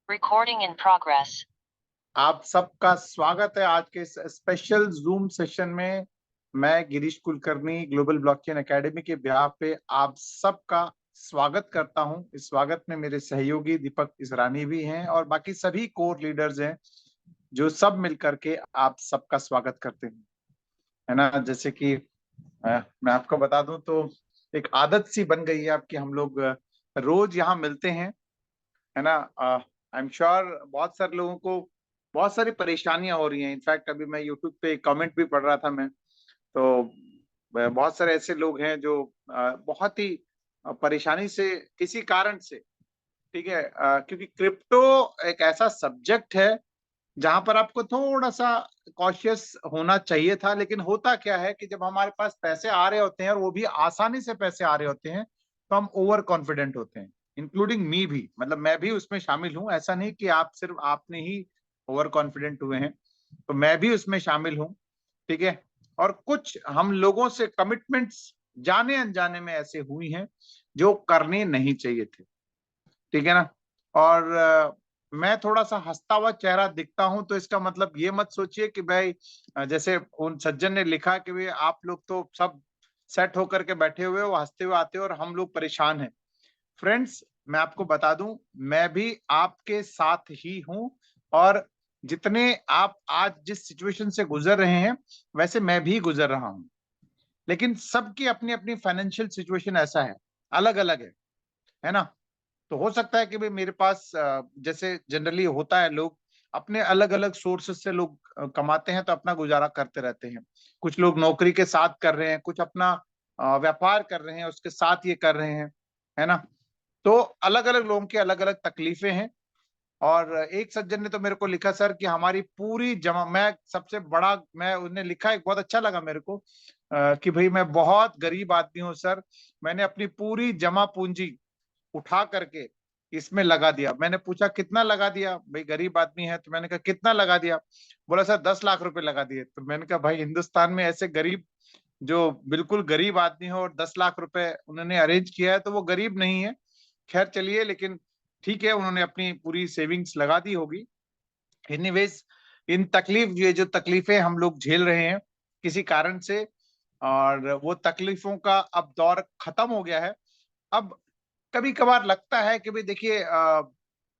Recording in progress. आप सबका स्वागत है आज के इस स्पेशल जूम सेशन में। मैं Girish Kulkarni global blockchain academy के बिहाफ पे आप सबका स्वागत करता हूं। इस स्वागत में मेरे सहयोगी दीपक इसरानी भी हैं और बाकी सभी कोर लीडर्स हैं जो सब मिलकर के आप सबका स्वागत करते हैं, है ना। जैसे कि मैं आपको बता दूं तो एक आदत सी बन गई है अब कि हम लोग रोज यहाँ मिलते हैं, है ना। आई एम श्योर बहुत सारे लोगों को बहुत सारी परेशानियां हो रही हैं। इनफैक्ट अभी मैं यूट्यूब पे कमेंट भी पढ़ रहा था मैं, तो बहुत सारे ऐसे लोग हैं जो बहुत ही परेशानी से किसी कारण से, ठीक है, क्योंकि क्रिप्टो एक ऐसा सब्जेक्ट है जहां पर आपको थोड़ा सा कॉशियस होना चाहिए था। लेकिन होता क्या है कि जब हमारे पास पैसे आ रहे होते हैं और वो भी आसानी से पैसे आ रहे होते हैं तो हम ओवर कॉन्फिडेंट होते हैं, इंक्लूडिंग मी भी। मतलब मैं भी उसमें शामिल हूं, ऐसा नहीं कि आप सिर्फ आपने ही ओवर कॉन्फिडेंट हुए हैं, तो मैं भी उसमें शामिल हूं, ठीक है। और कुछ हम लोगों से कमिटमेंट्स जाने अनजाने में ऐसे हुई हैं जो करने नहीं चाहिए थे, ठीक है ना। और मैं थोड़ा सा हंसता हुआ चेहरा दिखता हूं तो इसका मतलब ये मत सोचिए कि भाई जैसे उन सज्जन ने लिखा कि भाई आप लोग तो सब सेट होकर के बैठे हुए हो, हंसते हुए आते हो और हम लोग परेशान हैं। फ्रेंड्स, मैं आपको बता दूं, मैं भी आपके साथ ही हूं। और जितने आप आज जिस सिचुएशन से गुजर रहे हैं वैसे मैं भी गुजर रहा हूं, लेकिन सबकी अपनी अपनी फाइनेंशियल सिचुएशन ऐसा है, अलग अलग है ना। तो हो सकता है कि भाई मेरे पास जैसे जनरली होता है, लोग अपने अलग अलग सोर्सेस से लोग कमाते हैं तो अपना गुजारा करते रहते हैं। कुछ लोग नौकरी के साथ कर रहे हैं, कुछ अपना व्यापार कर रहे हैं उसके साथ ये कर रहे हैं, है ना। तो अलग अलग लोगों की अलग अलग तकलीफें हैं। और एक सज्जन ने तो मेरे को लिखा सर कि हमारी पूरी जमा, मैं सबसे बड़ा, मैं उन्हें लिखा एक बहुत अच्छा लगा मेरे को कि भाई मैं बहुत गरीब आदमी हूँ सर, मैंने अपनी पूरी जमा पूंजी उठा करके इसमें लगा दिया। मैंने पूछा कितना लगा दिया, भाई गरीब आदमी है तो मैंने कहा कितना लगा दिया। बोला सर 10 लाख रुपए लगा दिए। तो मैंने कहा भाई हिंदुस्तान में ऐसे गरीब जो बिल्कुल गरीब आदमी हो और 10 लाख रुपए उन्होंने अरेंज किया है तो वो गरीब नहीं है। खैर चलिए, लेकिन ठीक है, उन्होंने अपनी पूरी सेविंग्स लगा दी होगी। एनीवेज, इन तकलीफ, ये जो तकलीफें हम लोग झेल रहे हैं किसी कारण से, और वो तकलीफों का अब दौर खत्म हो गया है। अब कभी कभार लगता है कि भाई देखिए,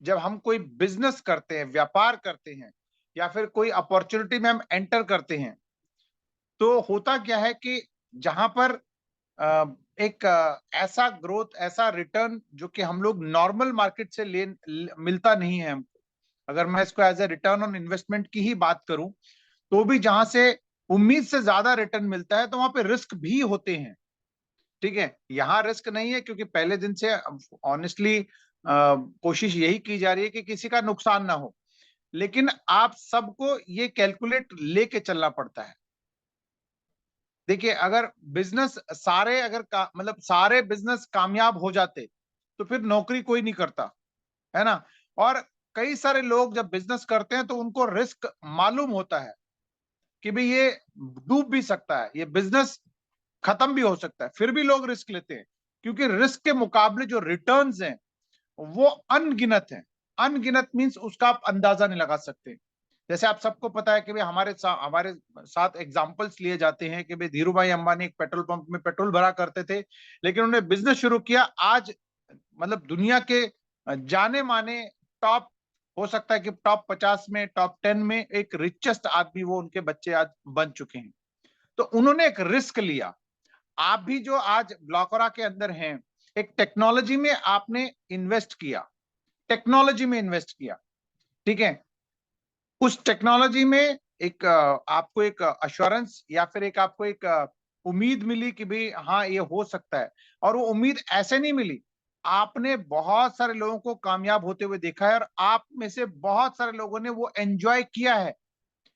जब हम कोई बिजनेस करते हैं, व्यापार करते हैं, या फिर कोई अपॉर्चुनिटी में हम एंटर करते हैं, तो होता क्या है कि जहां पर एक ऐसा ग्रोथ, ऐसा रिटर्न जो कि हम लोग नॉर्मल मार्केट से मिलता नहीं है हमको। अगर मैं इसको as a return on investment की ही बात करूं, तो भी जहां से उम्मीद से ज्यादा रिटर्न मिलता है तो वहां पे रिस्क भी होते हैं, ठीक है। यहाँ रिस्क नहीं है क्योंकि पहले दिन से ऑनेस्टली कोशिश यही की जा रही है कि किसी का नुकसान ना हो। लेकिन आप सबको ये कैलकुलेट लेके चलना पड़ता है। देखिए, अगर बिजनेस सारे, मतलब सारे बिजनेस कामयाब हो जाते तो फिर नौकरी कोई नहीं करता, है ना। और कई सारे लोग जब बिजनेस करते हैं तो उनको रिस्क मालूम होता है कि भाई ये डूब भी सकता है, ये बिजनेस खत्म भी हो सकता है, फिर भी लोग रिस्क लेते हैं क्योंकि रिस्क के मुकाबले जो रिटर्न्स हैं वो अनगिनत हैं। अनगिनत मींस उसका आप अंदाजा नहीं लगा सकते। जैसे आप सबको पता है कि भाई हमारे साथ एग्जांपल्स लिए जाते हैं कि भाई धीरू भाई अंबानी एक पेट्रोल पंप में पेट्रोल भरा करते थे, लेकिन उन्होंने बिजनेस शुरू किया। आज मतलब दुनिया के जाने माने टॉप, हो सकता है कि टॉप 50 में, टॉप 10 में एक रिचेस्ट आदमी वो उनके बच्चे आज बन चुके हैं। तो उन्होंने एक रिस्क लिया। आप भी जो आज ब्लॉकरा के अंदर हैं, एक टेक्नोलॉजी में आपने इन्वेस्ट किया, टेक्नोलॉजी में इन्वेस्ट किया, ठीक है। उस टेक्नोलॉजी में एक आपको एक अश्योरेंस या फिर एक आपको एक उम्मीद मिली कि भाई हाँ ये हो सकता है। और वो उम्मीद ऐसे नहीं मिली, आपने बहुत सारे लोगों को कामयाब होते हुए देखा है और आप में से बहुत सारे लोगों ने वो एंजॉय किया है,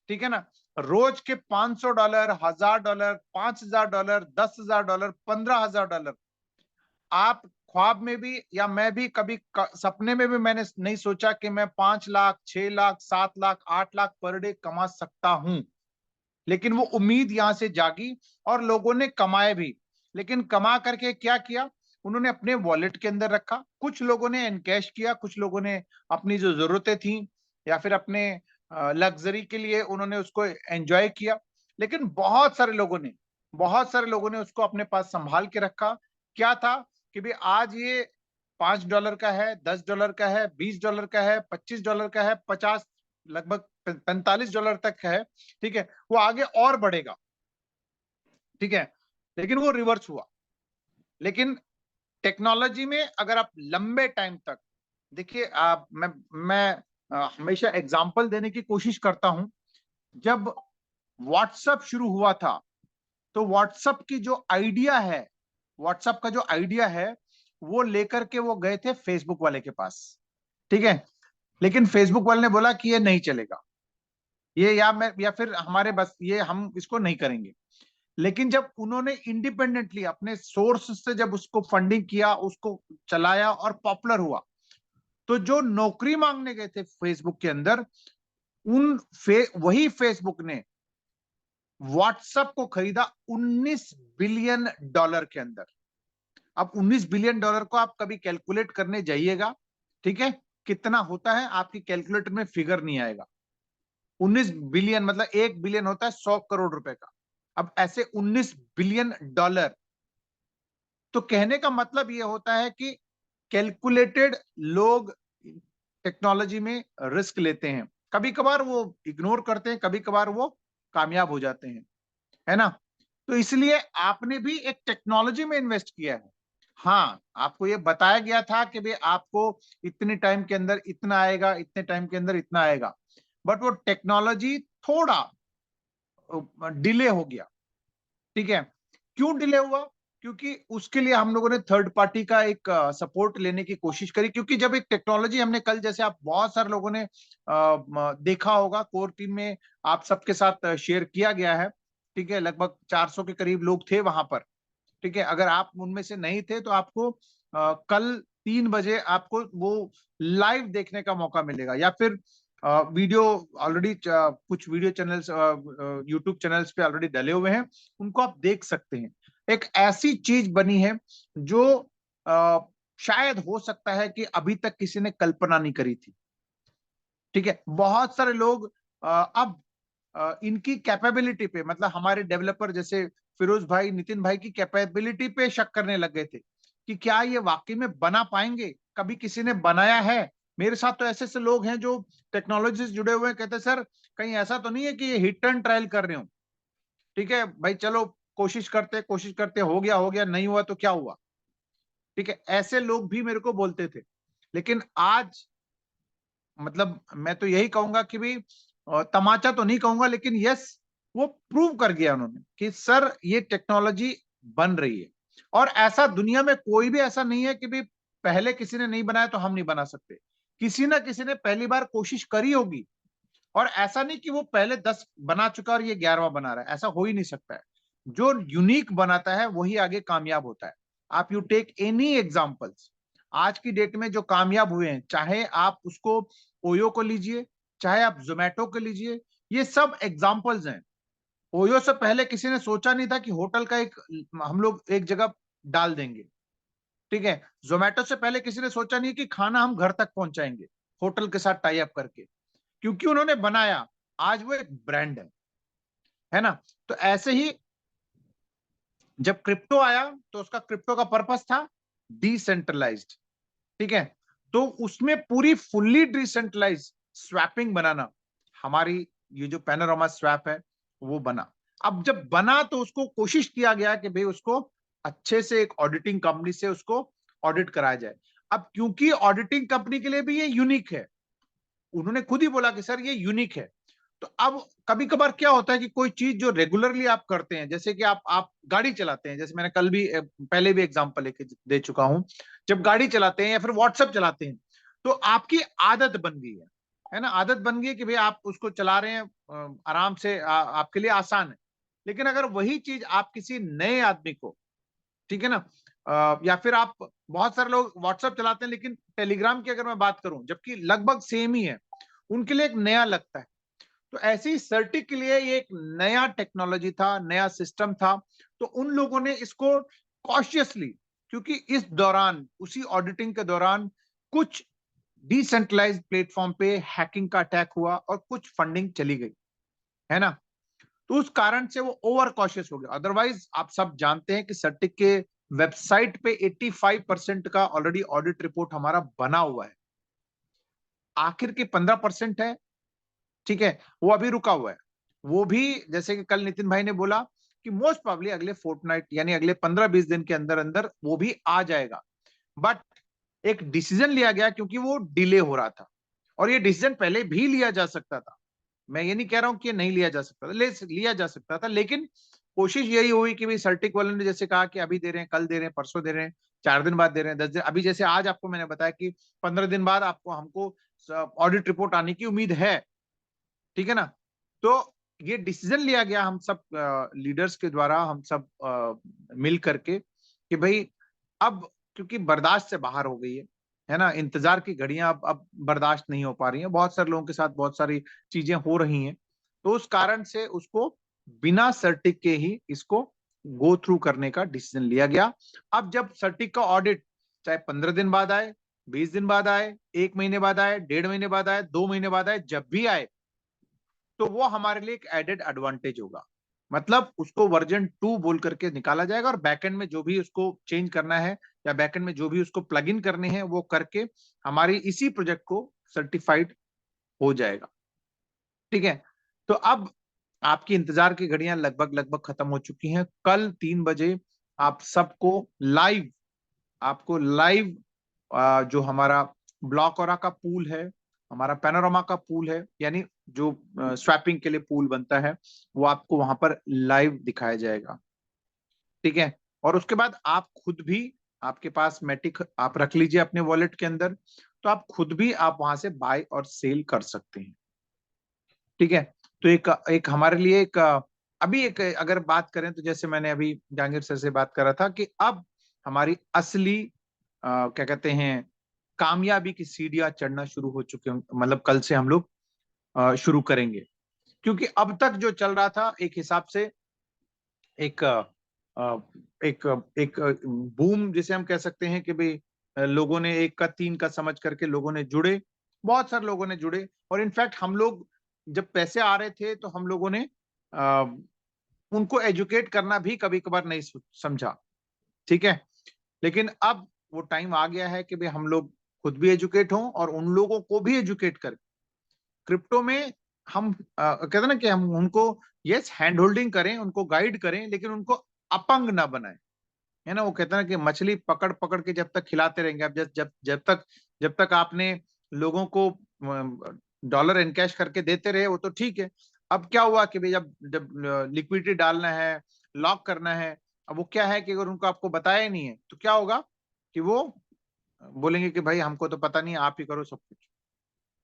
ठीक है ना। रोज के $500, $1000, $5000, $10,000, $15,000, आप ख्वाब में भी या मैं भी कभी सपने में भी मैंने नहीं सोचा कि मैं 5 लाख, 6 लाख, 7 लाख, 8 लाख पर डे कमा सकता हूं। लेकिन वो उम्मीद यहां से जागी और लोगों ने कमाए भी। लेकिन कमा करके क्या किया, उन्होंने अपने वॉलेट के अंदर रखा, कुछ लोगों ने एनकैश किया, कुछ लोगों ने अपनी जो जरूरतें थी या फिर अपने लग्जरी के लिए उन्होंने उसको एंजॉय किया। लेकिन बहुत सारे लोगों ने उसको अपने पास संभाल के रखा। क्या था कि भाई आज ये $5 का है, $10 का है, $20 का है, $25 का है, 50, लगभग $45 तक है। ठीक है, वो आगे और बढ़ेगा। ठीक है, लेकिन वो रिवर्स हुआ। लेकिन टेक्नोलॉजी में अगर आप लंबे टाइम तक देखिए, आप मैं हमेशा एग्जांपल देने की कोशिश करता हूं। जब व्हाट्सएप शुरू हुआ था तो व्हाट्सएप का जो आइडिया है वो लेकर के वो गए थे फेसबुक वाले के पास। ठीक है, लेकिन फेसबुक वाले ने बोला कि ये नहीं चलेगा, ये या फिर हमारे बस ये हम इसको नहीं करेंगे। लेकिन जब उन्होंने इंडिपेंडेंटली अपने सोर्स से जब उसको फंडिंग किया, उसको चलाया और पॉपुलर हुआ, तो जो नौकरी मांगने गए थे फेसबुक के अंदर, वही फेसबुक ने व्हाट्सएप को खरीदा $19 बिलियन के अंदर। अब $19 बिलियन को आप कभी कैलकुलेट करने जाइएगा, ठीक है, कितना होता है आपकी कैलकुलेटर में फिगर नहीं आएगा। 19 बिलियन मतलब 1 बिलियन होता है 100 करोड़ रुपए का। अब ऐसे $19 बिलियन, तो कहने का मतलब यह होता है कि कैलकुलेटेड लोग टेक्नोलॉजी में रिस्क लेते हैं। कभी कभार वो इग्नोर करते हैं, कभी कभार वो कामयाब हो जाते हैं, है ना। तो इसलिए आपने भी एक टेक्नोलॉजी में इन्वेस्ट किया है। हाँ, आपको ये बताया गया था कि भाई आपको इतने टाइम के अंदर इतना आएगा, इतने टाइम के अंदर इतना आएगा, बट वो टेक्नोलॉजी थोड़ा डिले हो गया। ठीक है, क्यों डिले हुआ? क्योंकि उसके लिए हम लोगों ने थर्ड पार्टी का एक सपोर्ट लेने की कोशिश करी। क्योंकि जब एक टेक्नोलॉजी हमने कल, जैसे आप बहुत सारे लोगों ने देखा होगा, कोर टीम में आप सबके साथ शेयर किया गया है। ठीक है, लगभग 400 के करीब लोग थे वहां पर। ठीक है, अगर आप उनमें से नहीं थे तो आपको कल 3 बजे आपको वो लाइव देखने का मौका मिलेगा, या फिर वीडियो ऑलरेडी कुछ वीडियो चैनल्स यूट्यूब चैनल्स पे ऑलरेडी डले हुए हैं, उनको आप देख सकते हैं। एक ऐसी चीज बनी है जो अ, शायद हो सकता है कि अभी तक किसी ने कल्पना नहीं करी थी। ठीक है, बहुत सारे लोग अब इनकी कैपेबिलिटी पे, मतलब हमारे डेवलपर जैसे फिरोज भाई, नितिन भाई की कैपेबिलिटी पे शक करने लग गए थे कि क्या ये वाकई में बना पाएंगे, कभी किसी ने बनाया है। मेरे साथ तो ऐसे ऐसे लोग हैं जो टेक्नोलॉजी से जुड़े हुए हैं, कहते सर कहीं ऐसा तो नहीं है कि ये हिट एंड ट्रायल कर रहे हो। ठीक है भाई, चलो कोशिश करते, हो गया, नहीं हुआ तो क्या हुआ। ठीक है, ऐसे लोग भी मेरे को बोलते थे। लेकिन आज मतलब मैं तो यही कहूंगा कि भाई तमाचा तो नहीं कहूंगा, लेकिन यस, वो प्रूव कर गया उन्होंने कि सर ये टेक्नोलॉजी बन रही है। और ऐसा दुनिया में कोई भी ऐसा नहीं है कि भाई पहले किसी ने नहीं बनाया तो हम नहीं बना सकते। किसी ना किसी ने पहली बार कोशिश करी होगी। और ऐसा नहीं कि वो पहले 10 बना चुका और ये 11वां बना रहा है, ऐसा हो ही नहीं सकता है। जो यूनिक बनाता है वही आगे कामयाब होता है। आप यू टेक एनी एग्जाम्पल्स, आज की डेट में जो कामयाब हुए हैं, चाहे आप उसको ओयो को लीजिए, चाहे आप जोमेटो को लीजिए, ये सब एग्जाम्पल्स हैं। ओयो से पहले किसी ने सोचा नहीं था कि होटल का एक हम लोग एक जगह डाल देंगे। ठीक है, जोमेटो से पहले किसी ने सोचा नहीं कि खाना हम घर तक पहुंचाएंगे होटल के साथ टाई अप करके। क्योंकि उन्होंने बनाया, आज वो एक ब्रांड है ना। तो ऐसे ही जब क्रिप्टो आया तो उसका क्रिप्टो का पर्पस था डिसेंट्रलाइज्ड। ठीक है, तो उसमें पूरी फुल्ली डिसेंट्रलाइज स्वैपिंग बनाना, हमारी ये जो पैनोरामा स्वैप है वो बना। अब जब बना तो उसको कोशिश किया गया कि भाई उसको अच्छे से एक ऑडिटिंग कंपनी से उसको ऑडिट कराया जाए। अब क्योंकि ऑडिटिंग कंपनी के लिए भी ये यूनिक है, उन्होंने खुद ही बोला कि सर ये यूनिक है। तो अब कभी कभार क्या होता है कि कोई चीज जो रेगुलरली आप करते हैं, जैसे कि आप गाड़ी चलाते हैं, जैसे मैंने कल भी पहले भी एग्जांपल लेके दे चुका हूं। जब गाड़ी चलाते हैं या फिर व्हाट्सएप चलाते हैं, तो आपकी आदत बन गई है ना, आदत बन गई है कि भाई आप उसको चला रहे हैं, आराम से, आपके लिए आसान है। लेकिन अगर वही चीज आप किसी नए आदमी को, ठीक है ना, या फिर आप, बहुत सारे लोग व्हाट्सएप चलाते हैं लेकिन टेलीग्राम की अगर मैं बात करूं, जबकि लगभग सेम ही है, उनके लिए एक नया लगता है। तो ऐसे ही सर्टिक के लिए ये एक नया टेक्नोलॉजी था, नया सिस्टम था। तो उन लोगों ने इसको कॉशियसली, क्योंकि इस दौरान, उसी ऑडिटिंग के दौरान कुछ डिसेंट्रलाइज्ड प्लेटफॉर्म पे हैकिंग का अटैक हुआ और कुछ फंडिंग चली गई, है ना। तो उस कारण से वो ओवर कॉशियस हो गया। अदरवाइज आप सब जानते हैं कि सर्टिक के वेबसाइट पे 85% का ऑलरेडी ऑडिट रिपोर्ट हमारा बना हुआ है। आखिर के 15% है, ठीक है, वो अभी रुका हुआ है। वो भी जैसे कि कल नितिन भाई ने बोला कि मोस्ट प्रोबेबली अगले फोर्टनाइट यानी अगले 15-20 दिन के अंदर अंदर वो भी आ जाएगा। बट एक डिसीजन लिया गया क्योंकि वो डिले हो रहा था, और ये डिसीजन पहले भी लिया जा सकता था। मैं ये नहीं कह रहा हूं कि नहीं लिया जा सकता था, लिया जा सकता था, लेकिन कोशिश यही हुई कि भाई सर्टिक वालों ने जैसे कहा कि अभी दे रहे हैं, कल दे रहे हैं, परसों दे रहे हैं, 4 दिन बाद दे रहे हैं, 10 दिन, अभी जैसे आज आपको मैंने बताया कि 15 दिन बाद आपको हमको ऑडिट रिपोर्ट आने की उम्मीद है, ठीक है ना। तो ये डिसीजन लिया गया हम सब लीडर्स के द्वारा, हम सब मिल करके कि भाई अब क्योंकि बर्दाश्त से बाहर हो गई है ना, इंतजार की घड़ियां अब बर्दाश्त नहीं हो पा रही हैं, बहुत सारे लोगों के साथ बहुत सारी चीजें हो रही हैं, तो उस कारण से उसको बिना सर्टिक के ही इसको गो थ्रू करने का डिसीजन लिया गया। अब जब सर्टिक का ऑडिट चाहे 15 दिन बाद आए, 20 दिन बाद आए, 1 महीने बाद आए, 1.5 महीने बाद आए, 2 महीने बाद आए, जब भी आए, तो वो हमारे लिए एक एडेड एडवांटेज होगा। मतलब उसको वर्जन 2 बोल करके निकाला जाएगा, और बैकएंड में जो भी उसको चेंज करना है या बैकएंड में जो भी उसको प्लग इन करने हैं वो करके हमारी इसी प्रोजेक्ट को सर्टिफाइड हो जाएगा, ठीक है। तो अब आपकी इंतजार की घड़ियां लगभग लगभग खत्म हो चुकी हैं। कल 3 बजे आप सबको लाइव, आपको लाइव जो हमारा ब्लॉक का पूल है, हमारा पैनोरामा का पूल है, यानी जो स्वैपिंग के लिए पूल बनता है, वो आपको वहां पर लाइव दिखाया जाएगा, ठीक है। और उसके बाद आप खुद भी, आपके पास मैटिक आप रख लीजिए अपने वॉलेट के अंदर, तो आप खुद भी आप वहां से बाय और सेल कर सकते हैं, ठीक है। तो एक एक हमारे लिए एक अभी एक अगर बात करें तो जैसे मैंने अभी जहांगीर सर से बात कर रहा था कि अब हमारी असली क्या कहते हैं, कामयाबी की सीढ़ियां चढ़ना शुरू हो चुके हैं, मतलब कल से हम लोग शुरू करेंगे। क्योंकि अब तक जो चल रहा था एक हिसाब से एक एक एक बूम जिसे हम कह सकते हैं कि भाई लोगों ने एक का तीन का समझ करके लोगों ने जुड़े, बहुत सारे लोगों ने जुड़े, और इनफैक्ट हम लोग जब पैसे आ रहे थे तो हम लोगों ने अ, उनको एजुकेट करना भी कभी कभार नहीं समझा, ठीक है। लेकिन अब वो टाइम आ गया है कि भाई हम लोग खुद भी एजुकेट हों और उन लोगों को भी एजुकेट कर क्रिप्टो में हम कहते हैं ना कि हम उनको यस हैंड होल्डिंग करें, उनको गाइड करें, लेकिन उनको अपंग ना बनाए, है ना। वो कहते हैं ना कि मछली पकड़ पकड़ के जब तक खिलाते रहेंगे, अब जब तक आपने लोगों को डॉलर इनकैश करके देते रहे वो तो ठीक है। अब क्या हुआ कि भाई जब जब लिक्विडिटी डालना है, लॉक करना है, अब वो क्या है कि अगर उनको आपको बताया ही नहीं है तो क्या होगा कि वो बोलेंगे कि भाई हमको तो पता नहीं, आप ही करो सब कुछ,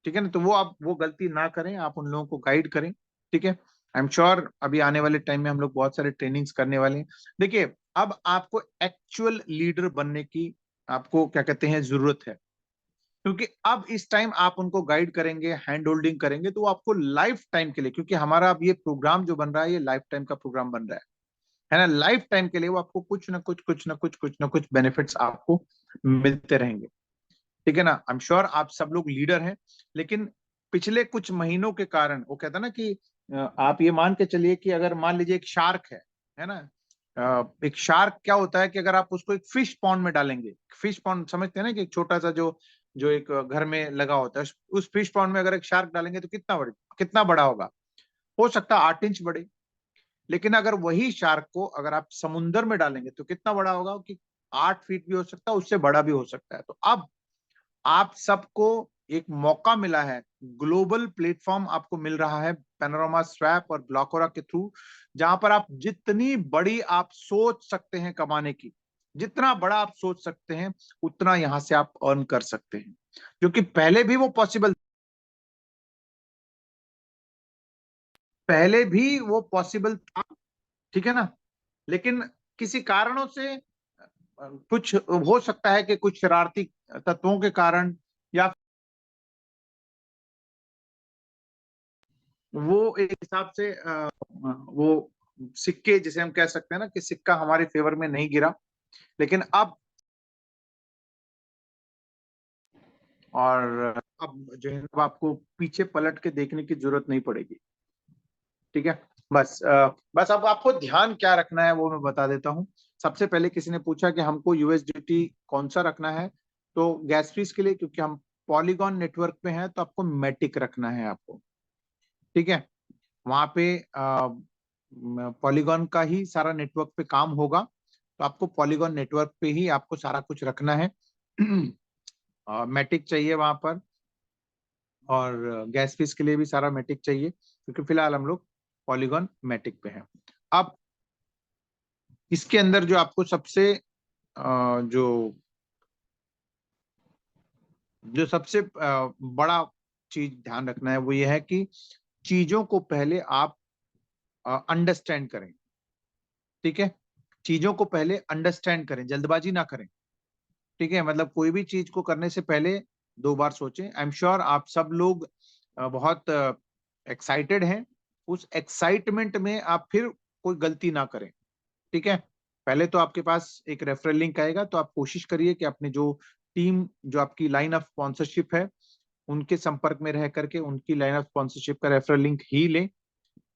ठीक है ना। तो वो आप वो गलती ना करें, आप उन लोगों को गाइड करें, ठीक है। आई एम श्योर अभी आने वाले टाइम में हम लोग बहुत सारे ट्रेनिंग्स करने वाले हैं। देखिए अब आपको एक्चुअल लीडर बनने की आपको क्या कहते हैं जरूरत है, क्योंकि अब इस टाइम आप उनको गाइड करेंगे, हैंड होल्डिंग करेंगे, तो वो आपको लाइफ टाइम के लिए, क्योंकि हमारा अब ये प्रोग्राम जो बन रहा है ये लाइफ टाइम का प्रोग्राम बन रहा है ना, लाइफ टाइम के लिए वो आपको कुछ ना कुछ बेनिफिट्स आपको मिलते रहेंगे, ठीक है ना। आई एम श्योर आप सब लोग लीडर हैं, लेकिन पिछले कुछ महीनों के कारण वो कहता ना कि आप ये मान के चलिए कि अगर मान लीजिए एक शार्क है ना, एक शार्क क्या होता है कि अगर आप उसको एक फिश पॉन्ड में डालेंगे, फिश पॉन्ड समझते हैं ना कि एक छोटा सा जो जो एक घर में लगा होता है, उस फिश पॉन्ड में अगर एक शार्क डालेंगे तो कितना बड़ा होगा, हो सकता है 8 इंच बड़े। लेकिन अगर वही शार्क को अगर आप समुंदर में डालेंगे तो कितना बड़ा होगा कि 8 फीट भी हो सकता है, उससे बड़ा भी हो सकता है। तो अब आप सबको एक मौका मिला है, ग्लोबल प्लेटफॉर्म आपको मिल रहा है पैनोरामा स्वैप और ब्लॉकोरा के थ्रू, जहां पर आप जितनी बड़ी आप सोच सकते हैं कमाने की, जितना बड़ा आप सोच सकते हैं उतना यहां से आप अर्न कर सकते हैं, जो कि पहले भी वो पॉसिबल था, ठीक है ना। लेकिन किसी कारणों से कुछ हो सकता है कि कुछ शरारती तत्वों के कारण, या वो एक हिसाब से वो सिक्के जिसे हम कह सकते हैं ना कि सिक्का हमारे फेवर में नहीं गिरा। लेकिन अब और अब जो है अब आपको पीछे पलट के देखने की जरूरत नहीं पड़ेगी। ठीक है, बस अब आपको ध्यान क्या रखना है वो मैं बता देता हूँ। सबसे पहले किसी ने पूछा कि हमको यूएसडीटी कौन सा रखना है, तो गैस फीस के लिए क्योंकि हम पॉलीगॉन नेटवर्क पे हैं तो आपको मैटिक रखना है आपको। ठीक है, वहां पे पॉलीगॉन का ही सारा नेटवर्क पे काम होगा, तो आपको पॉलीगॉन नेटवर्क पे ही आपको सारा कुछ रखना है। मैटिक चाहिए वहां पर, और गैस फीस के लिए भी सारा मैटिक चाहिए, क्योंकि फिलहाल हम लोग पॉलीगॉन मैटिक पे हैं। अब इसके अंदर जो आपको सबसे जो जो सबसे बड़ा चीज ध्यान रखना है वो ये है कि चीजों को पहले आप अंडरस्टैंड करें। ठीक है, चीजों को पहले अंडरस्टैंड करें, जल्दबाजी ना करें। ठीक है, मतलब कोई भी चीज को करने से पहले 2 बार सोचें। आई एम श्योर आप सब लोग बहुत एक्साइटेड हैं, उस एक्साइटमेंट में आप फिर कोई गलती ना करें। ठीक है, पहले तो आपके पास एक रेफरल लिंक आएगा, तो आप कोशिश करिए कि अपने जो टीम, जो आपकी लाइन ऑफ स्पॉन्सरशिप है, उनके संपर्क में रह करके उनकी लाइन ऑफ स्पॉन्सरशिप का रेफरल लिंक ही लें,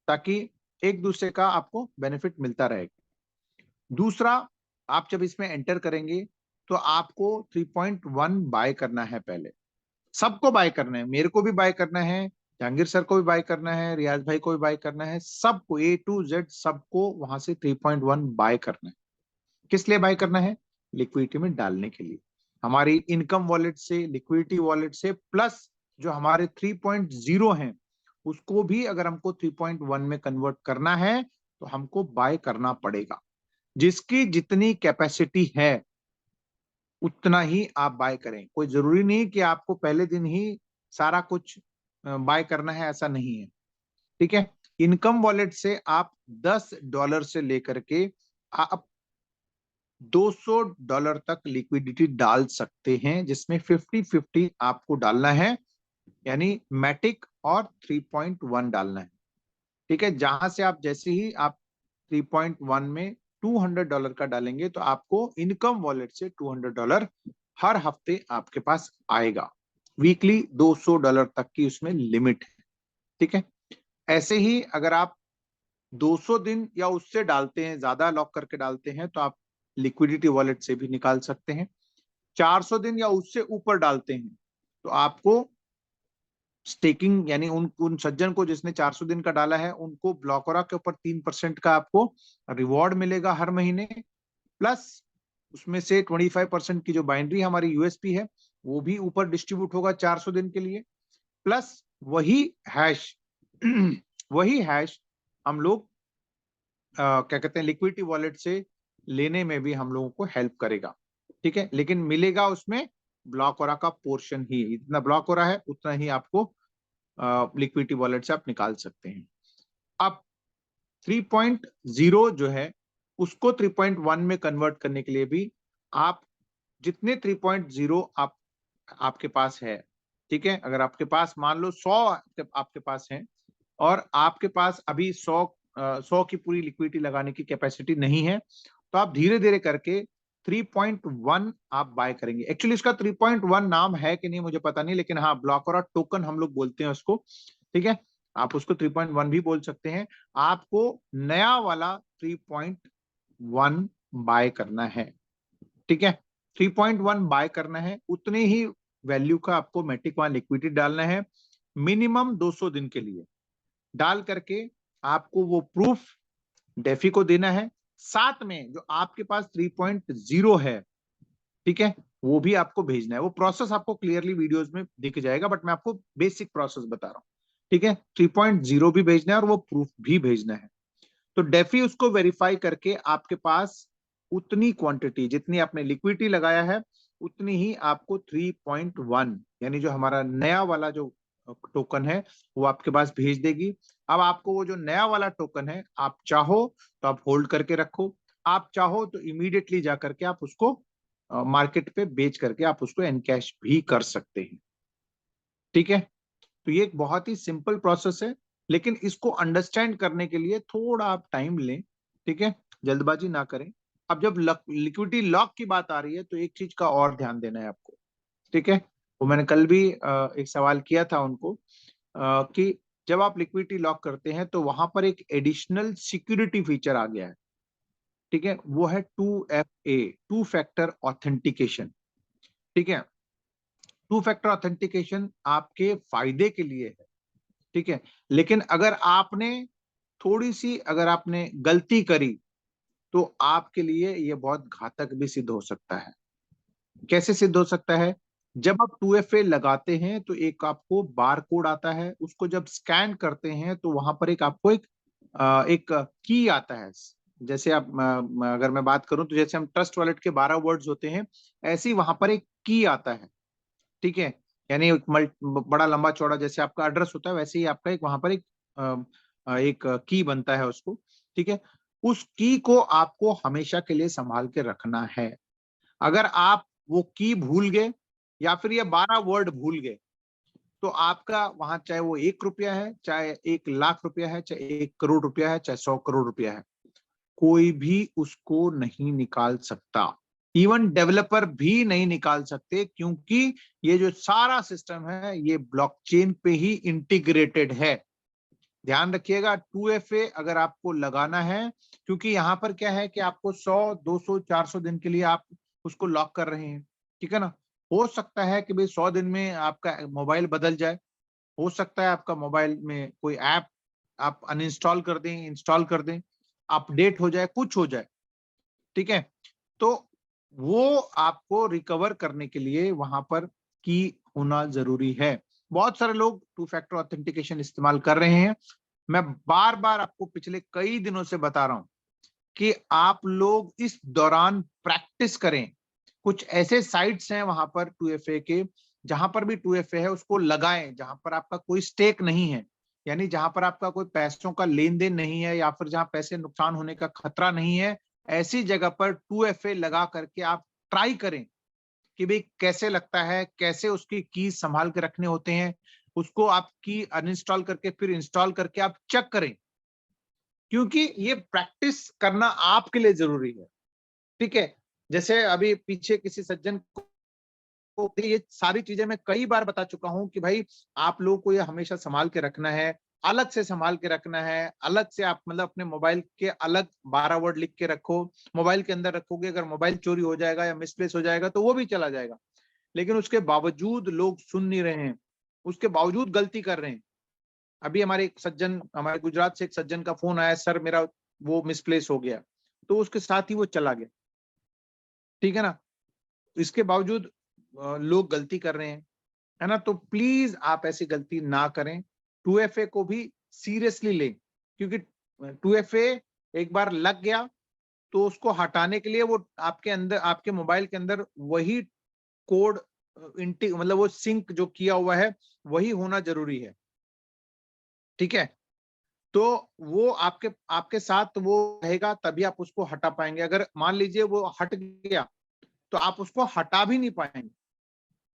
ताकि एक दूसरे का आपको बेनिफिट मिलता रहेगा। दूसरा, आप जब इसमें एंटर करेंगे तो आपको 3.1 बाय करना है। पहले सबको बाय करना है, मेरे को भी बाय करना है, जहांगीर सर को भी बाय करना है, रियाज भाई को भी बाय करना है, सबको A to Z सबको वहां से 3.1 बाय करना है। किस लिए बाय करना है? लिक्विडिटी में डालने के लिए, हमारी इनकम वॉलेट से, लिक्विडिटी वॉलेट से, प्लस जो हमारे 3.0 हैं उसको भी अगर हमको 3.1 में कन्वर्ट करना है तो हमको बाय करना पड़ेगा। जिसकी जितनी कैपेसिटी है उतना ही आप बाय करें। कोई जरूरी नहीं कि आपको पहले दिन ही सारा कुछ बाय करना है, ऐसा नहीं है। ठीक है, इनकम वॉलेट से आप $10 से लेकर के आप $200 तक लिक्विडिटी डाल सकते हैं, जिसमें 50-50 आपको डालना है, यानी मैटिक और 3.1 डालना है। ठीक है, जहां से आप जैसे ही आप 3.1 में $200 का डालेंगे तो आपको इनकम वॉलेट से $200 हर हफ्ते आपके पास आएगा। वीकली $200 तक की उसमें लिमिट है। ठीक है, ऐसे ही अगर आप 200 दिन या उससे डालते हैं, ज्यादा लॉक करके डालते हैं, तो आप लिक्विडिटी वॉलेट से भी निकाल सकते हैं। 400 दिन या उससे ऊपर डालते हैं तो आपको स्टेकिंग, यानी उन उन सज्जन को जिसने 400 दिन का डाला है उनको ब्लॉकरा के ऊपर 3% का आपको रिवॉर्ड मिलेगा हर महीने, प्लस उसमें से 25% की जो बाइनरी हमारी यूएसपी है वो भी ऊपर डिस्ट्रीब्यूट होगा 400 दिन के लिए, प्लस वही हैश वही हैश हम लोग क्या कहते हैं लिक्विडिटी वॉलेट से लेने में भी हम लोगों को हेल्प करेगा। ठीक है, लेकिन मिलेगा उसमें ब्लॉक ओरा का पोर्शन ही, इतना ब्लॉक हो रहा है उतना ही आपको लिक्विडिटी वॉलेट से आप निकाल सकते हैं। अब 3.0 जो है उसको 3.1 में कन्वर्ट करने के लिए भी आप जितने 3.0 आपके पास है, ठीक है, अगर आपके पास मान लो 100 आपके पास है और आपके पास अभी 100 की पूरी लिक्विडिटी लगाने की कैपेसिटी नहीं है, तो आप धीरे धीरे करके 3.1 आप बाय करेंगे। एक्चुअली इसका 3.1 नाम है कि नहीं मुझे पता नहीं, लेकिन हाँ ब्लॉक और टोकन हम लोग बोलते हैं उसको। ठीक है, आप उसको 3.1 भी बोल सकते हैं। आपको नया वाला 3.1 बाय करना है। ठीक है, 3.1 बाय करना है, उतने ही वैल्यू का आपको मैटिक वहां लिक्विडिटी डालना है, मिनिमम 200 दिन के लिए डाल करके आपको वो प्रूफ डेफी को देना है। साथ में जो आपके पास 3.0 है, ठीक है, वो भी आपको भेजना है। वो प्रोसेस आपको क्लियरली वीडियोस में दिख जाएगा, बट मैं आपको बेसिक प्रोसेस बता रहा हूँ। ठीक है, 3.0 भी भेजना है और वो प्रूफ भी भेजना है। तो डेफी उसको वेरीफाई करके आपके पास उतनी क्वांटिटी जितनी आपने लिक्विडिटी लगाया है उतनी ही आपको 3.1 यानी जो हमारा नया वाला जो टोकन है वो आपके पास भेज देगी। अब आपको वो जो नया वाला टोकन है आप चाहो तो आप होल्ड करके रखो, आप चाहो तो इमीडिएटली जाकर के आप उसको मार्केट पे बेच करके आप उसको एनकैश भी कर सकते हैं। ठीक है, तो ये एक बहुत ही सिंपल प्रोसेस है, लेकिन इसको अंडरस्टैंड करने के लिए थोड़ा आप टाइम लें। ठीक है, जल्दबाजी ना करें। अब जब लिक्विडिटी लॉक की बात आ रही है तो एक चीज का और ध्यान देना है आपको। ठीक है, वो मैंने कल भी एक सवाल किया था उनको कि जब आप लिक्विडिटी लॉक करते हैं तो वहां पर एक एडिशनल सिक्योरिटी फीचर आ गया है, ठीक है, वो है 2FA, टू फैक्टर ऑथेंटिकेशन। ठीक है, टू फैक्टर ऑथेंटिकेशन आपके फायदे के लिए है, ठीक है, लेकिन अगर आपने थोड़ी सी अगर आपने गलती करी तो आपके लिए ये बहुत घातक भी सिद्ध हो सकता है। कैसे सिद्ध हो सकता है? जब आप 2FA लगाते हैं तो एक आपको बार कोड आता है, उसको जब स्कैन करते हैं तो वहां पर एक आपको एक की आता है। जैसे आप अगर मैं बात करूं तो जैसे हम ट्रस्ट वॉलेट के 12 वर्ड्स होते हैं, ऐसे ही वहां पर एक की आता है, ठीक है, यानी बड़ा लंबा चौड़ा जैसे आपका एड्रेस होता है वैसे ही आपका एक वहां पर एक की बनता है उसको, ठीक है। उस की को आपको हमेशा के लिए संभाल के रखना है। अगर आप वो की भूल गए या फिर ये 12 वर्ड भूल गए तो आपका वहां चाहे वो 1 रुपया है, चाहे 1 लाख रुपया है, चाहे 1 करोड़ रुपया है, चाहे 100 करोड़ रुपया है, कोई भी उसको नहीं निकाल सकता। इवन डेवलपर भी नहीं निकाल सकते, क्योंकि ये जो सारा सिस्टम है ये ब्लॉकचेन पे ही इंटीग्रेटेड है। ध्यान रखिएगा, 2FA अगर आपको लगाना है, क्योंकि यहाँ पर क्या है कि आपको 100, 200, 400 दिन के लिए आप उसको लॉक कर रहे हैं, ठीक है ना। हो सकता है कि भाई 100 दिन में आपका मोबाइल बदल जाए, हो सकता है आपका मोबाइल में कोई ऐप आप अनइंस्टॉल कर दें, इंस्टॉल कर दें, अपडेट हो जाए, कुछ हो जाए, ठीक है। तो वो आपको रिकवर करने के लिए वहां पर की होना जरूरी है। बहुत सारे लोग टू फैक्टर ऑथेंटिकेशन इस्तेमाल कर रहे हैं। मैं बार बार आपको पिछले कई दिनों से बता रहा हूं कि आप लोग इस दौरान प्रैक्टिस करें। कुछ ऐसे साइट्स हैं वहां पर 2FA के, जहां पर भी 2FA है उसको लगाएं, जहां पर आपका कोई स्टेक नहीं है, यानी जहां पर आपका कोई पैसों का लेन देन नहीं है या फिर जहां पैसे नुकसान होने का खतरा नहीं है, ऐसी जगह पर 2FA लगा करके आप ट्राई करें कि भाई कैसे लगता है, कैसे उसकी की संभाल के रखने होते हैं। उसको आप की अनइंस्टॉल करके फिर इंस्टॉल करके आप चेक करें, क्योंकि ये प्रैक्टिस करना आपके लिए जरूरी है, ठीक है। जैसे अभी पीछे किसी सज्जन को ये सारी चीजें मैं कई बार बता चुका हूं कि भाई आप लोगों को ये हमेशा संभाल के रखना है, अलग से संभाल के रखना है, अलग से आप मतलब अपने मोबाइल के अलग 12 वर्ड लिख के रखो, मोबाइल के अंदर रखोगे, अगर मोबाइल चोरी हो जाएगा या मिसप्लेस हो जाएगा तो वो भी चला जाएगा। लेकिन उसके बावजूद लोग सुन नहीं रहे हैं, उसके बावजूद गलती कर रहे हैं। अभी हमारे एक सज्जन, हमारे गुजरात से एक सज्जन का फोन आया, सर मेरा वो मिसप्लेस हो गया, तो उसके साथ ही वो चला गया, ठीक है ना। इसके बावजूद लोग गलती कर रहे हैं, है ना। तो प्लीज आप ऐसी गलती ना करें, 2FA को भी सीरियसली लें, क्योंकि 2FA एक बार लग गया तो उसको हटाने के लिए वो आपके अंदर, आपके मोबाइल के अंदर वही कोड इंटी मतलब वो सिंक जो किया हुआ है वही होना जरूरी है, ठीक है। तो वो आपके आपके साथ वो रहेगा, तभी आप उसको हटा पाएंगे। अगर मान लीजिए वो हट गया तो आप उसको हटा भी नहीं पाएंगे,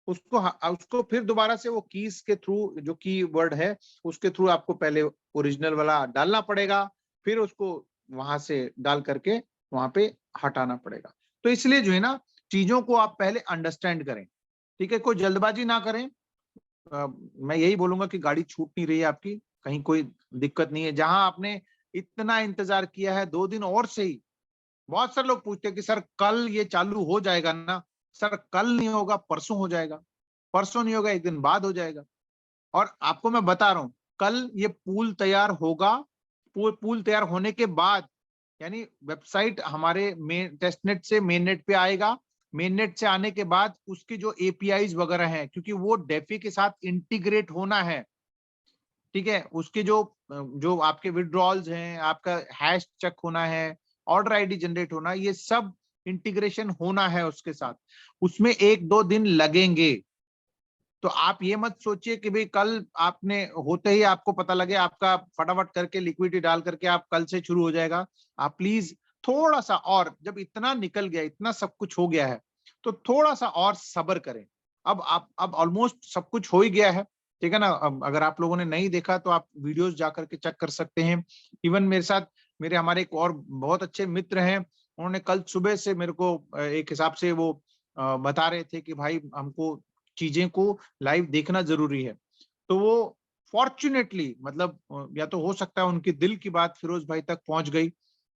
उसको फिर दोबारा से वो कीज के थ्रू, जो की वर्ड है उसके थ्रू आपको पहले ओरिजिनल वाला डालना पड़ेगा, फिर उसको वहां से डाल करके वहां पे हटाना पड़ेगा। तो इसलिए जो है ना, चीजों को आप पहले अंडरस्टैंड करें, ठीक है, कोई जल्दबाजी ना करें। मैं यही बोलूंगा कि गाड़ी छूट नहीं रही है आपकी, कहीं कोई दिक्कत नहीं है, जहां आपने इतना इंतजार किया है 2 दिन और से ही। बहुत सारे लोग पूछते हैं कि सर कल ये चालू हो जाएगा ना? सर कल नहीं होगा, परसों हो जाएगा, परसों नहीं होगा, एक दिन बाद हो जाएगा। और आपको मैं बता रहा हूं, कल ये पूल तैयार होगा, पूल तैयार होने के बाद, यानी वेबसाइट हमारे मेन टेस्ट नेट से मेन नेट पे आएगा, मेन नेट से आने के बाद उसकी जो एपीआईज वगैरह हैं, क्योंकि वो डेफी के साथ इंटीग्रेट होना है, ठीक है, उसके जो जो आपके विड्रॉल्स हैं, आपका हैश चेक होना है, ऑर्डर आईडी जनरेट होना, ये सब इंटीग्रेशन होना है उसके साथ, उसमें 1-2 दिन लगेंगे। तो आप ये मत सोचिए कि भाई कल आपने होते ही आपको पता लगे, आपका फटाफट करके लिक्विडिटी डाल करके आप कल से शुरू हो जाएगा। आप प्लीज थोड़ा सा और, जब इतना निकल गया, इतना सब कुछ हो गया है, तो थोड़ा सा और सब्र करें। अब ऑलमोस्ट सब कुछ हो ही गया है, ठीक है ना। अब अगर आप लोगों ने नहीं देखा तो आप वीडियोस जा करके चेक कर सकते हैं। इवन मेरे साथ मेरे हमारे एक और बहुत अच्छे मित्र हैं, उन्होंने कल सुबह से मेरे को एक हिसाब से वो बता रहे थे कि भाई हमको चीजें को लाइव देखना जरूरी है। तो वो फॉर्चुनेटली मतलब या तो हो सकता है उनके दिल की बात फिरोज भाई तक पहुंच गई,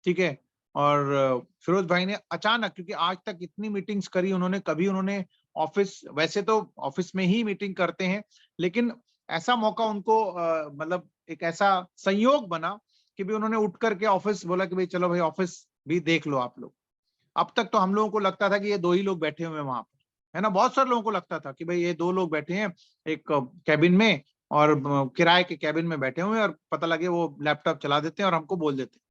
ठीक है। और फिरोज भाई ने अचानक, क्योंकि आज तक इतनी मीटिंग्स करी उन्होंने, कभी उन्होंने ऑफिस, वैसे तो ऑफिस में ही मीटिंग करते हैं, लेकिन ऐसा मौका उनको मतलब एक ऐसा संयोग बना कि भी उन्होंने उठ करके ऑफिस बोला कि भाई चलो भाई ऑफिस भी देख लो आप लोग। अब तक तो हम लोगों को लगता था कि ये 2 ही लोग बैठे हुए हैं वहां पर, है ना। बहुत सारे लोगों को लगता था कि भाई ये 2 लोग बैठे हैं एक कैबिन में, और किराए के कैबिन में बैठे हुए हैं, और पता लगे वो लैपटॉप चला देते हैं और हमको बोल देते हैं।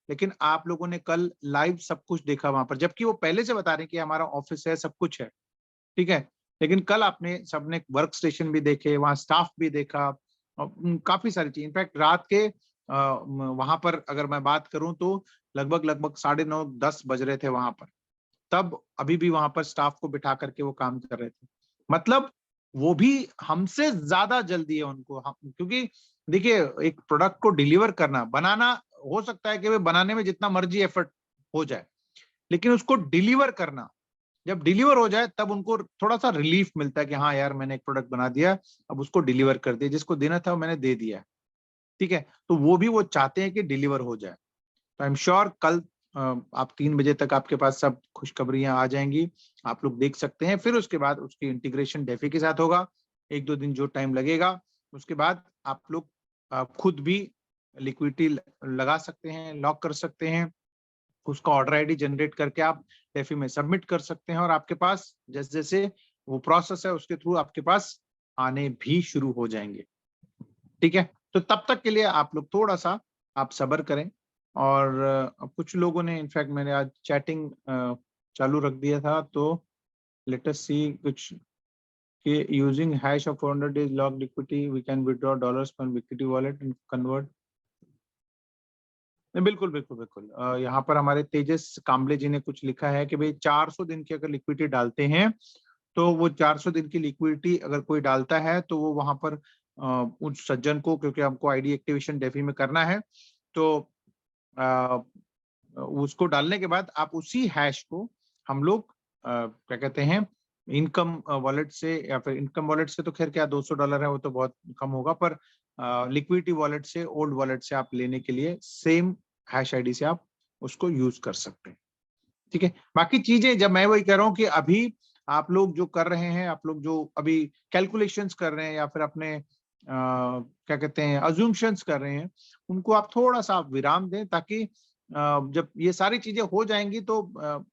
लेकिन आप लोगों ने कल लाइव सब कुछ देखा वहां पर, जबकि वो पहले से बता रहे हैं कि हमारा ऑफिस है, सब कुछ है, ठीक है। लेकिन कल आपने सबने वर्क स्टेशन भी देखे, वहां स्टाफ भी देखा, और काफी सारी चीज। इनफैक्ट रात के वहां पर अगर मैं बात करूं तो लगभग लगभग 9:30-10 बज रहे थे वहां पर, तब अभी भी वहां पर स्टाफ को बिठा करके वो काम कर रहे थे। मतलब वो भी हमसे ज्यादा जल्दी है उनको, क्योंकि देखिए एक प्रोडक्ट को डिलीवर करना, बनाना हो सकता है कि वे बनाने में जितना मर्जी एफर्ट हो जाए, लेकिन उसको डिलीवर करना, जब डिलीवर हो जाए तब उनको थोड़ा सा रिलीफ मिलता है कि हाँ यार मैंने एक प्रोडक्ट बना दिया, अब उसको डिलीवर कर दिया, जिसको देना था वो मैंने दे दिया, ठीक है। तो वो भी वो चाहते हैं कि डिलीवर हो जाए। तो आई एम श्योर कल आप 3 बजे तक आपके पास सब खुशखबरियां आ जाएंगी, आप लोग देख सकते हैं। फिर उसके बाद उसकी इंटीग्रेशन डेफी के साथ होगा, 1-2 दिन जो टाइम लगेगा, उसके बाद आप लोग खुद भी लिक्विडिटी लगा सकते हैं, लॉक कर सकते हैं, उसका ऑर्डर आईडी जनरेट करके आप डेफी में सबमिट कर सकते हैं, और आपके पास जैसे जैसे वो प्रोसेस है उसके थ्रू आपके पास आने भी शुरू हो जाएंगे, ठीक है। तो तब तक के लिए आप लोग थोड़ा सा आप सब्र करें। और कुछ लोगों ने, इनफैक्ट मैंने आज चैटिंग चालू रख दिया था, तो लेट अस सी कुछ कि using hash of 400 days log liquidity we can withdraw dollars from liquidity wallet and convert. बिल्कुल बिल्कुल बिल्कुल, यहाँ पर हमारे तेजस काम्बले जी ने कुछ लिखा है कि भाई 400 दिन की अगर लिक्विडिटी डालते हैं, तो वो 400 दिन की लिक्विडिटी अगर कोई डालता है तो वो वहां पर उस सज्जन को, क्योंकि हमको आईडी एक्टिवेशन डेफी में करना है, तो अ, उसको डालने के बाद आप उसी हैश को हम लोग क्या कहते हैं, इनकम वॉलेट से, या फिर इनकम वॉलेट से तो खैर क्या $200 है वो तो बहुत कम होगा, पर लिक्विडिटी वॉलेट से, ओल्ड वॉलेट से आप लेने के लिए सेम हैश आईडी से आप उसको यूज कर सकते हैं, ठीक है। बाकी चीजें जब मैं वही कह रहा हूँ कि अभी आप लोग जो कर रहे हैं, आप लोग जो अभी कैलकुलेशंस कर रहे हैं या फिर अपने क्या कहते हैं अज्यूमशंस कर रहे हैं, उनको आप थोड़ा सा आप विराम दें, ताकि जब ये सारी चीजें हो जाएंगी तो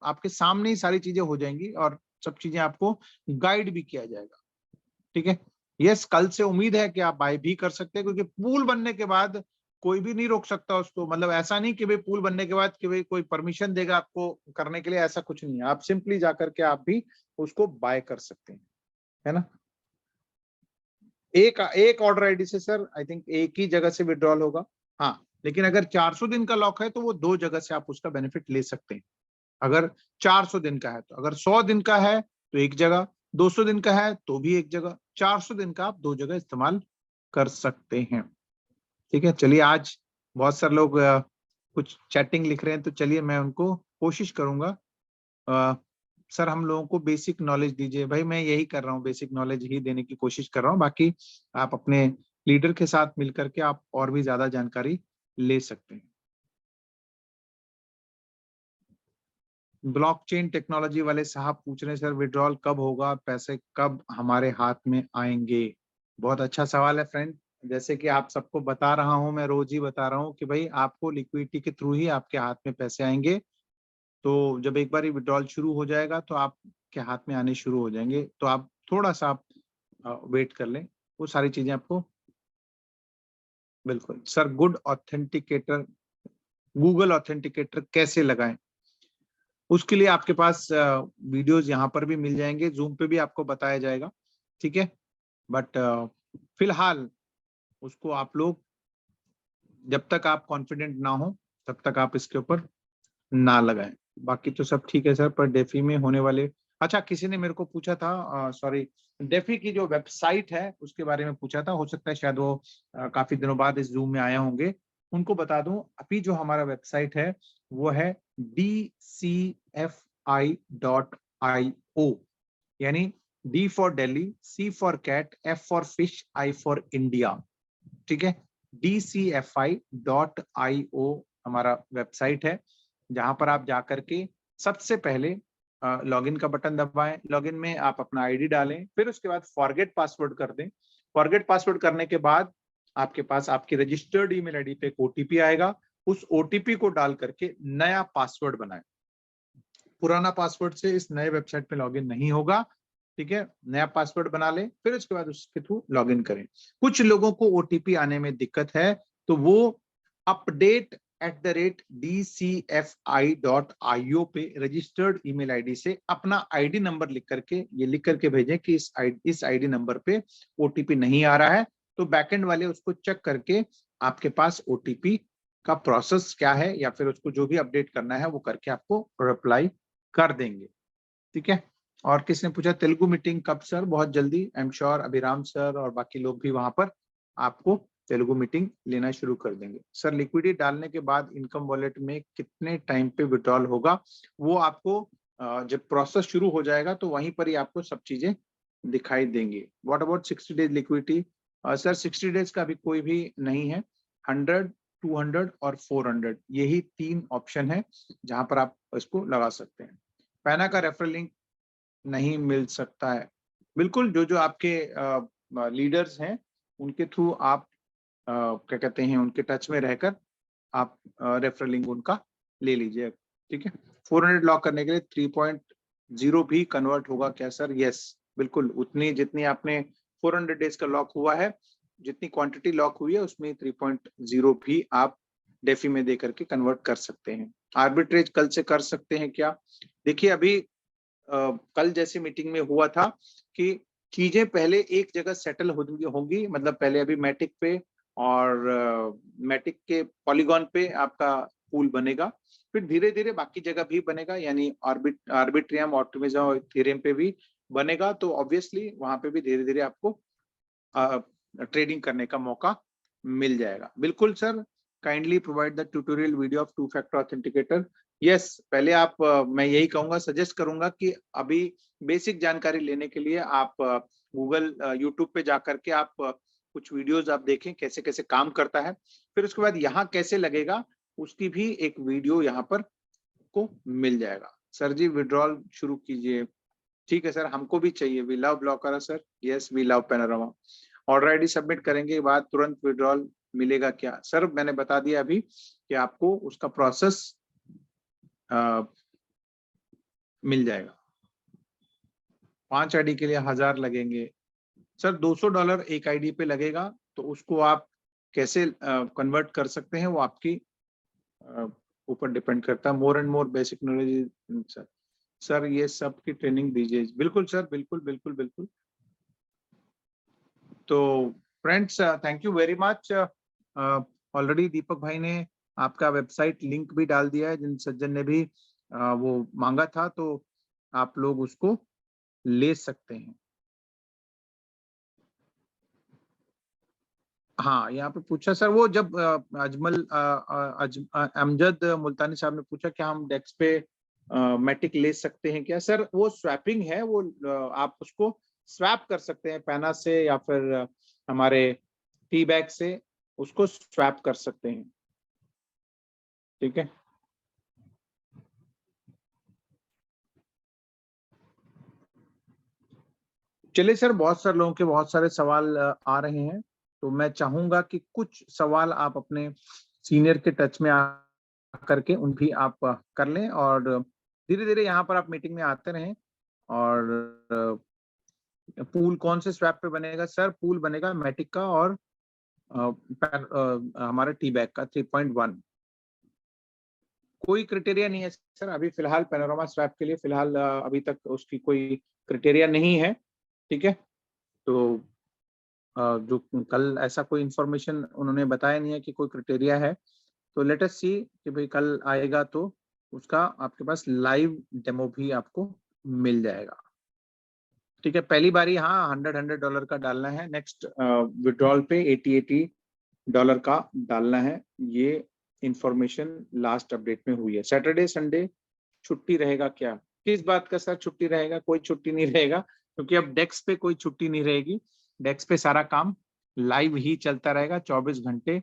आपके सामने ही सारी चीजें हो जाएंगी, और सब चीजें आपको गाइड भी किया जाएगा, ठीक है। यस, कल से उम्मीद है कि आप बाय भी कर सकते हैं, क्योंकि पूल बनने के बाद कोई भी नहीं रोक सकता उसको। मतलब ऐसा नहीं कि भाई पूल बनने के बाद कि भाई कोई परमिशन देगा आपको करने के लिए, ऐसा कुछ नहीं है। आप सिंपली जाकर के आप भी उसको बाय कर सकते हैं, है ना। एक एक ऑर्डर आईडी से सर आई थिंक एक ही जगह से विड्रॉल होगा, हाँ। लेकिन अगर 400 दिन का लॉक है तो वो 2 जगह से आप उसका बेनिफिट ले सकते हैं। अगर 400 दिन का है तो, अगर 100 दिन का है तो एक जगह, 200 दिन का है तो भी एक जगह, 400 दिन का आप 2 जगह इस्तेमाल कर सकते हैं, ठीक है। चलिए, आज बहुत सारे लोग कुछ चैटिंग लिख रहे हैं, तो चलिए मैं उनको कोशिश करूंगा। सर हम लोगों को बेसिक नॉलेज दीजिए, भाई मैं यही कर रहा हूँ, बेसिक नॉलेज ही देने की कोशिश कर रहा हूँ। बाकी आप अपने लीडर के साथ मिलकर के आप और भी ज्यादा जानकारी ले सकते हैं। ब्लॉकचेन टेक्नोलॉजी वाले साहब पूछ रहे हैं सर विड्रॉल कब होगा, पैसे कब हमारे हाथ में आएंगे। बहुत अच्छा सवाल है फ्रेंड। जैसे कि आप सबको बता रहा हूं, मैं रोज ही बता रहा हूं कि भाई आपको लिक्विडिटी के थ्रू ही आपके हाथ में पैसे आएंगे। तो जब एक बार विड्रॉल शुरू हो जाएगा तो आपके हाथ में आने शुरू हो जाएंगे। तो आप थोड़ा सा आप वेट कर लें, वो सारी चीजें आपको। बिल्कुल sir, good authenticator, Google authenticator कैसे लगाएं, उसके लिए आपके पास वीडियोस यहाँ पर भी मिल जाएंगे, जूम पे भी आपको बताया जाएगा, ठीक है। बट फिलहाल उसको आप लोग, जब तक आप कॉन्फिडेंट ना हो तब तक आप इसके ऊपर ना लगाएं। बाकी तो सब ठीक है सर, पर डेफी में होने वाले, अच्छा किसी ने मेरे को पूछा था, सॉरी, डेफी की जो वेबसाइट है उसके बारे में पूछा था। हो सकता है शायद वो काफी दिनों बाद इस जूम में आया होंगे, उनको बता दूं अभी जो हमारा वेबसाइट है वो है DCFI.io, यानी D for Delhi, C for cat, F for fish, I for India. ठीक है, dcfi.io हमारा वेबसाइट है, जहां पर आप जाकर के सबसे पहले लॉगिन का बटन दबाएं। लॉगिन में आप अपना आईडी डालें, फिर उसके बाद फॉरगेट पासवर्ड कर दें। फॉरगेट पासवर्ड करने के बाद आपके पास आपकी रजिस्टर्ड ईमेल आईडी पे एक ओटीपी आएगा। उस ओटीपी को डाल करके नया पासवर्ड बनाएं। पुराना पासवर्ड से इस नए वेबसाइट पे लॉगिन नहीं होगा। ठीक है, नया पासवर्ड बना लें, फिर उसके बाद उसके थ्रू लॉगिन करें। कुछ लोगों को ओटीपी आने में दिक्कत है, तो वो update@dcfi.io पे रजिस्टर्ड ईमेल आईडी से अपना आईडी नंबर लिख करके भेजें कि इस आईडी नंबर पे ओटीपी नहीं आ रहा है। तो बैकएंड वाले उसको चेक करके आपके पास ओटीपी का प्रोसेस क्या है, या फिर उसको जो भी अपडेट करना है वो करके आपको रिप्लाई कर देंगे। ठीक है, और किसने पूछा तेलुगु मीटिंग कब? सर बहुत जल्दी, I am sure Abhiram sir और बाकी लोग भी वहां पर आपको तेलुगु मीटिंग लेना शुरू कर देंगे। सर लिक्विडिटी डालने के बाद इनकम वॉलेट में कितने टाइम पे विड्रॉल होगा? वो आपको जब प्रोसेस शुरू हो जाएगा तो वहीं पर ही आपको सब चीजें दिखाई देंगी। What about 60 days liquidity? Sir 60 days का अभी कोई भी नहीं है। 100, 200 और 400 यही 3 ऑप्शन है जहां पर आप इसको लगा सकते हैं। पैना का रेफरल लिंक नहीं मिल सकता है। बिल्कुल, जो आपके लीडर्स हैं उनके थ्रू आप क्या कहते हैं, उनके टच में रहकर आप रेफरल लिंक उनका ले लीजिए। ठीक है, 400 लॉक करने के लिए 3.0 भी कन्वर्ट होगा क्या सर? यस, बिल्कुल, उतनी जितनी आपने 400 डेज का लॉक हुआ है, जितनी क्वांटिटी लॉक हुई है उसमें 3.0 भी आप डेफी में दे करके कन्वर्ट कर सकते हैं। आर्बिट्रेज कल से कर सकते हैं क्या? देखिए, अभी कल जैसे मीटिंग में हुआ था कि चीजें पहले एक जगह सेटल होंगी, मतलब पहले अभी मैटिक पे और मैटिक के पॉलीगॉन पे आपका पूल बनेगा, फिर धीरे धीरे बाकी जगह भी बनेगा, यानी आर्बिट्रियम, ऑप्टिमिज्म और इथेरियम पे भी बनेगा। तो ऑब्वियसली वहां पे भी धीरे धीरे आपको ट्रेडिंग करने का मौका मिल जाएगा। बिल्कुल sir, kindly provide the tutorial video of 2 factor authenticator. Yes, पहले आप मैं यही कहूंगा, सजेस्ट करूंगा कि अभी बेसिक जानकारी लेने के लिए आप गूगल यूट्यूब पे जाकर के आप कुछ वीडियोस आप देखें कैसे कैसे काम करता है, फिर उसके बाद यहाँ कैसे लगेगा उसकी भी एक वीडियो यहाँ पर को मिल जाएगा। सर जी विड्रॉल शुरू कीजिए। ठीक है सर, हमको भी चाहिए, we love blocker sir. Yes, we love panorama. Order ID submit करेंगे के बाद तुरंत विड्रॉल मिलेगा क्या? सर मैंने बता दिया अभी कि आपको उसका प्रोसेस मिल जाएगा। 5 आईडी के लिए 1000 लगेंगे सर। $200 एक आईडी पे लगेगा, तो उसको आप कैसे कन्वर्ट कर सकते हैं वो आपकी ऊपर डिपेंड करता है। More and more basic knowledge sir. Sir ये सब की ट्रेनिंग दीजिए। बिल्कुल सर, बिल्कुल बिल्कुल बिल्कुल। तो friends, thank you very much. Already Deepak भाई ने आपका वेबसाइट लिंक भी डाल दिया है, जिन सज्जन ने भी वो मांगा था, तो आप लोग उसको ले सकते हैं। हाँ, यहाँ पे पूछा सर, वो जब अमजद मुल्तानी साहब ने पूछा क्या हम डेक्स पे मैटिक ले सकते हैं क्या? सर वो स्वैपिंग है, वो आप उसको स्वैप कर सकते हैं पैना से या फिर हमारे टी बैग से उसको स्वैप कर सकते हैं। ठीक है, चलिए सर, बहुत सारे लोगों के बहुत सारे सवाल आ रहे हैं, तो मैं चाहूंगा कि कुछ सवाल आप अपने सीनियर के टच में आ करके उन भी आप कर लें, और धीरे धीरे यहाँ पर आप मीटिंग में आते रहें। और पूल कौन से स्वैप पे बनेगा? सर पूल बनेगा मैटिक का और हमारे टी बैग का 3.1। कोई क्राइटेरिया नहीं है सर अभी फिलहाल पैनोरामा स्वैप के लिए, फिलहाल अभी तक उसकी कोई क्राइटेरिया नहीं है। ठीक है, तो जो कल ऐसा कोई इंफॉर्मेशन उन्होंने बताया नहीं है कि कोई क्राइटेरिया है, तो लेट अस सी कि भाई कल आएगा तो उसका आपके पास लाइव डेमो भी आपको मिल जाएगा। ठीक है, पहली बारी हाँ $100 का डालना है, नेक्स्ट विड्रॉल पे $80 का डालना है। ये इंफॉर्मेशन लास्ट अपडेट में हुई है। सैटरडे संडे छुट्टी रहेगा क्या? किस बात का सर छुट्टी रहेगा? कोई छुट्टी नहीं रहेगा। क्योंकि अब डेस्क पे कोई छुट्टी नहीं रहेगी, डेस्क पे सारा काम लाइव ही चलता रहेगा 24 घंटे,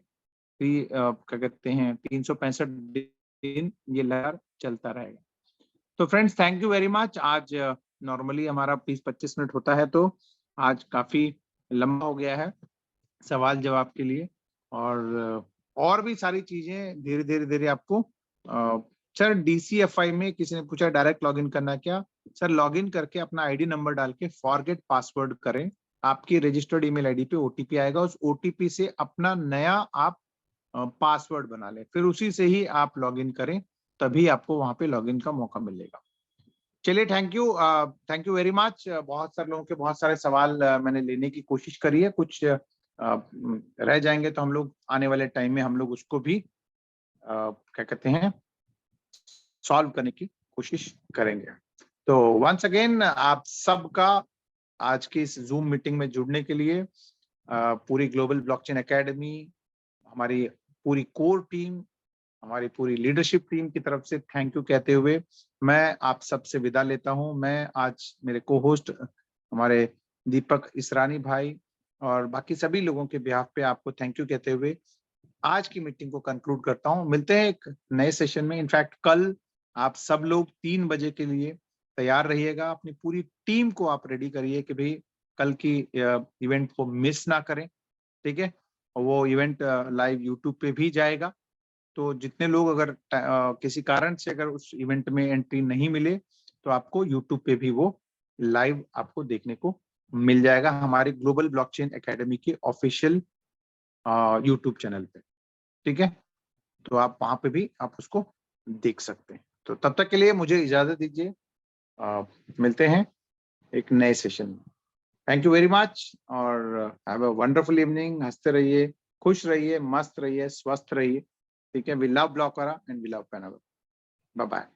क्या कहते हैं 365 दिन ये लगातार चलता रहेगा। तो friends thank you very much. आज नॉर्मली हमारा 20-25 मिनट होता है, तो आज काफी लंबा हो गया है सवाल जवाब के लिए, और भी सारी चीजें धीरे धीरे आपको सर DCFI में किसी ने पूछा डायरेक्ट लॉगिन करना क्या? सर लॉगिन करके अपना आईडी नंबर डाल के फॉरगेट पासवर्ड करें, आपकी रजिस्टर्ड ईमेल आईडी पे ओटीपी आएगा, उस ओटीपी से अपना नया आप पासवर्ड बना लें, फिर उसी से ही आप लॉगिन करें, तभी आपको वहां पे लॉगिन का मौका मिलेगा। चलिए थैंक यू वेरी मच। बहुत सारे लोगों के बहुत सारे सवाल मैंने लेने की कोशिश करी है, कुछ रह जाएंगे तो हम लोग आने वाले टाइम में हम लोग उसको भी क्या कहते हैं सॉल्व करने की कोशिश करेंगे। तो वंस अगेन आप सबका आज की इस जूम मीटिंग में जुड़ने के लिए पूरी ग्लोबल ब्लॉकचेन एकेडमी, हमारी पूरी कोर टीम, हमारी पूरी लीडरशिप टीम की तरफ से थैंक यू कहते हुए मैं आप सबसे विदा लेता हूं। मैं आज मेरे को होस्ट हमारे दीपक इसरानी भाई और बाकी सभी लोगों के बिहाफ पे आपको थैंक यू कहते हुए आज की मीटिंग को कंक्लूड करता हूं। मिलते हैं एक नए सेशन में। इनफैक्ट कल आप सब लोग 3 बजे के लिए तैयार रहिएगा, अपनी पूरी टीम को आप रेडी करिए कि भाई कल की इवेंट को मिस ना करें, ठीक है? वो इवेंट लाइव यूट्यूब पे भी जाएगा, तो जितने लोग अगर किसी कारण से अगर उस इवेंट में एंट्री नहीं मिले तो आपको यूट्यूब पे भी वो लाइव आपको देखने को मिल जाएगा, हमारे ग्लोबल ब्लॉकचेन एकेडमी के ऑफिशियल यूट्यूब चैनल पे, ठीक है? तो आप वहां पे भी आप उसको देख सकते हैं। तो तब तक के लिए मुझे इजाजत दीजिए, मिलते हैं एक नए सेशन में। थैंक यू वेरी मच और हैव अ वंडरफुल इवनिंग। हंसते रहिए, खुश रहिए, मस्त रहिए, स्वस्थ रहिए, ठीक है? वी लव ब्लॉकरा एंड वी लव पेनावा। Bye bye.